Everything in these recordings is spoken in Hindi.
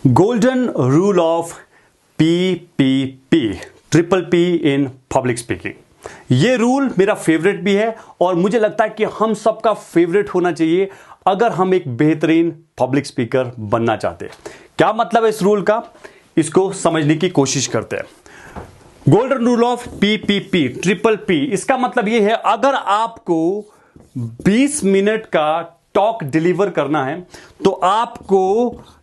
Golden rule of PPP, triple P in public speaking. ये रूल मेरा फेवरेट भी है और मुझे लगता है कि हम सबका फेवरेट होना चाहिए अगर हम एक बेहतरीन पब्लिक स्पीकर बनना चाहते हैं। क्या मतलब है इस रूल का, इसको समझने की कोशिश करते हैं। Golden rule of PPP, triple P, इसका मतलब यह है अगर आपको 20 मिनट का टॉक डिलीवर करना है तो आपको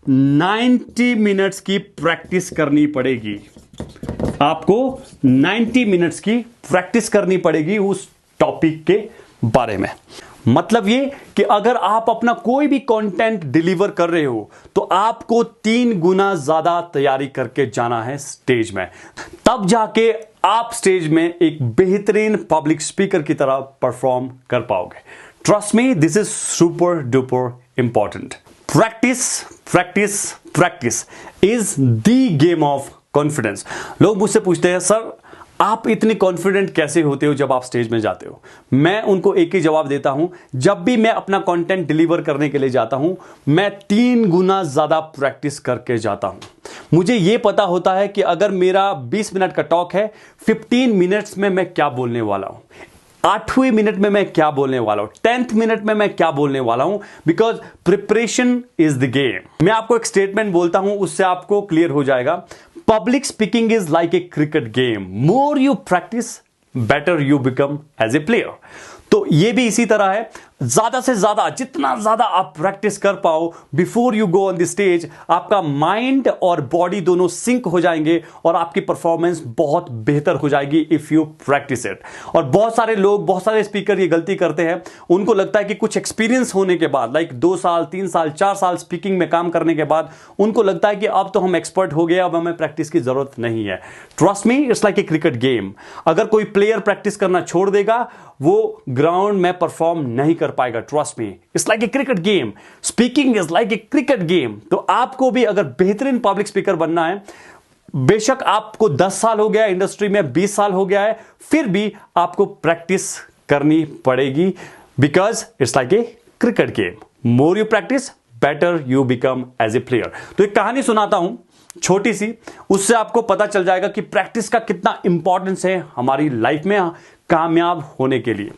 90 मिनट्स की प्रैक्टिस करनी पड़ेगी। आपको 90 मिनट्स की प्रैक्टिस करनी पड़ेगी उस टॉपिक के बारे में। मतलब ये कि अगर आप अपना कोई भी कंटेंट डिलीवर कर रहे हो तो आपको 3 गुना ज्यादा तैयारी करके जाना है स्टेज में, तब जाके आप स्टेज में एक बेहतरीन पब्लिक स्पीकर की तरह परफॉर्म कर पाओगे। Trust me, this is super duper important. Practice practice practice is the game of confidence. लोग मुझसे पूछते हैं, सर आप इतने कॉन्फिडेंट कैसे होते हो जब आप स्टेज में जाते हो? मैं उनको एक ही जवाब देता हूं, जब भी मैं अपना कंटेंट डिलीवर करने के लिए जाता हूं मैं 3 गुना ज्यादा प्रैक्टिस करके जाता हूं। मुझे यह पता होता है कि अगर मेरा 20 मिनट का टॉक है, 15 मिनट्स में मैं क्या बोलने वाला हूं, 8वें मिनट में मैं क्या बोलने वाला हूं, 10th मिनट में मैं क्या बोलने वाला हूं, because preparation is the game. मैं आपको एक स्टेटमेंट बोलता हूं, उससे आपको क्लियर हो जाएगा। Public speaking is like a cricket game, more you practice better you become as a player. तो यह भी इसी तरह है, ज्यादा से ज्यादा जितना ज्यादा आप प्रैक्टिस कर पाओ before you go on the stage, आपका माइंड और बॉडी दोनों सिंक हो जाएंगे और आपकी परफॉर्मेंस बहुत बेहतर हो जाएगी इफ यू प्रैक्टिस इट। और बहुत सारे लोग, बहुत सारे स्पीकर ये गलती करते हैं, उनको लगता है कि कुछ एक्सपीरियंस होने के बाद, लाइक 2 साल 3 साल 4 साल स्पीकिंग में काम करने के बाद उनको लगता है कि अब तो हम एक्सपर्ट हो गए, अब हमें प्रैक्टिस की जरूरत नहीं है। Trust me, it's like a cricket game. अगर कोई प्लेयर प्रैक्टिस करना छोड़ देगा वो ग्राउंड में परफॉर्म नहीं कर पाएगा। Trust me, it's like a cricket game. Speaking is like a cricket game. तो आपको भी अगर बेहतरीन पब्लिक स्पीकर बनना है, बेशक आपको 10 साल हो गया इंडस्ट्री में, 20 साल हो गया है, फिर भी आपको प्रैक्टिस करनी पड़ेगी, because it's like a cricket game. More you practice better you become as a player. तो एक कहानी सुनाता हूं छोटी सी, उससे आपको पता चल जाएगा कि प्रैक्टिस का कितना इंपॉर्टेंस है हमारी लाइफ में कामयाब होने के लिए।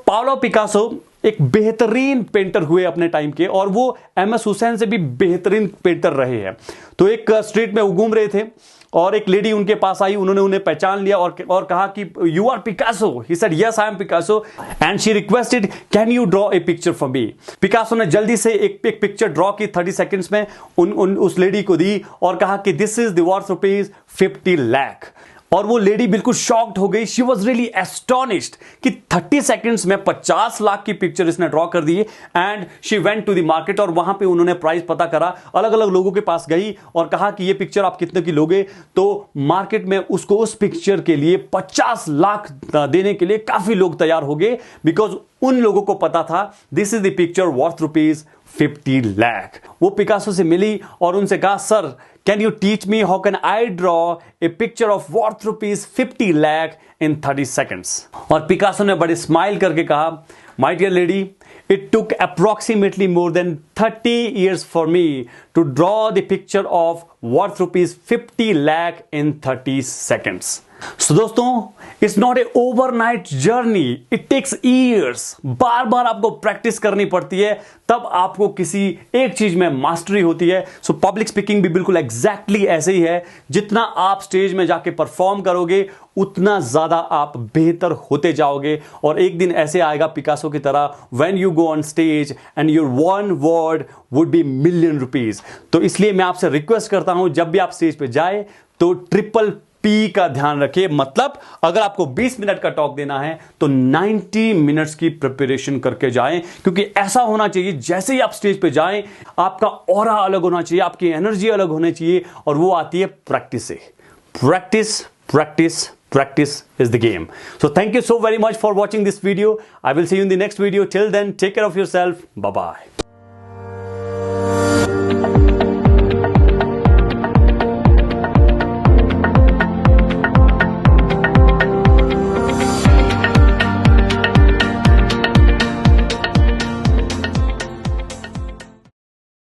पाब्लो पिकासो एक बेहतरीन पेंटर हुए अपने टाइम के, और वो MS हुसैन से भी बेहतरीन पेंटर रहे हैं। तो एक स्ट्रीट में वो घूम रहे थे और एक लेडी उनके पास आई, उन्होंने उन्हें पहचान लिया और कहा कि you are Picasso. He said yes I am Picasso and she requested can you draw a picture for me. Picasso ने जल्दी से एक पिक्चर ड्रॉ की 30 सेकंड्स में, उस लेडी को दी और कहा कि this is the worth rupees 50 lakh. और वो लेडी बिल्कुल शॉक्ड हो गई। शी वॉज रियली एस्टोनिश्ड कि 30 सेकेंड्स में 50 लाख की पिक्चर इसने ड्रॉ कर दी। And she went to the market और वहां पे उन्होंने प्राइस पता करा, अलग अलग लोगों के पास गई और कहा कि ये पिक्चर आप कितने की लोगे। तो मार्केट में उसको उस पिक्चर के लिए 50 लाख देने के लिए काफी लोग तैयार हो गए, बिकॉज उन लोगों को पता था this is the picture worth rupees 50 lakh. वो पिकासो से मिली और उनसे कहा, sir can you teach me how can I draw a picture of worth rupees 50 lakh in 30 seconds. और पिकासो ने बड़े स्माइल करके कहा, my dear lady, it took approximately more than 30 years for me to draw the picture of worth rupees 50 lakh in 30 seconds. So दोस्तों, it's not a overnight journey. It takes years. बार बार आपको प्रैक्टिस करनी पड़ती है, तब आपको किसी एक चीज में मास्टरी होती है। सो पब्लिक स्पीकिंग भी बिल्कुल एग्जैक्टली ऐसे ही है। जितना आप स्टेज में जाके परफॉर्म करोगे उतना ज्यादा आप बेहतर होते जाओगे, और एक दिन ऐसे आएगा पिकासो की तरह, when you go on stage and your one word would be million rupees. तो इसलिए मैं आपसे रिक्वेस्ट करता हूं, जब भी आप स्टेज पे जाए तो ट्रिपल P का ध्यान रखिए। मतलब अगर आपको 20 मिनट का टॉक देना है तो 90 मिनट्स की प्रिपरेशन करके जाएं, क्योंकि ऐसा होना चाहिए जैसे ही आप स्टेज पे जाएं आपका ऑरा अलग होना चाहिए, आपकी एनर्जी अलग होनी चाहिए, और वो आती है प्रैक्टिस से। Practice practice practice is the game. So thank you so very much for watching this video. I will see you in the next video. Till then, take care of yourself. Bye bye.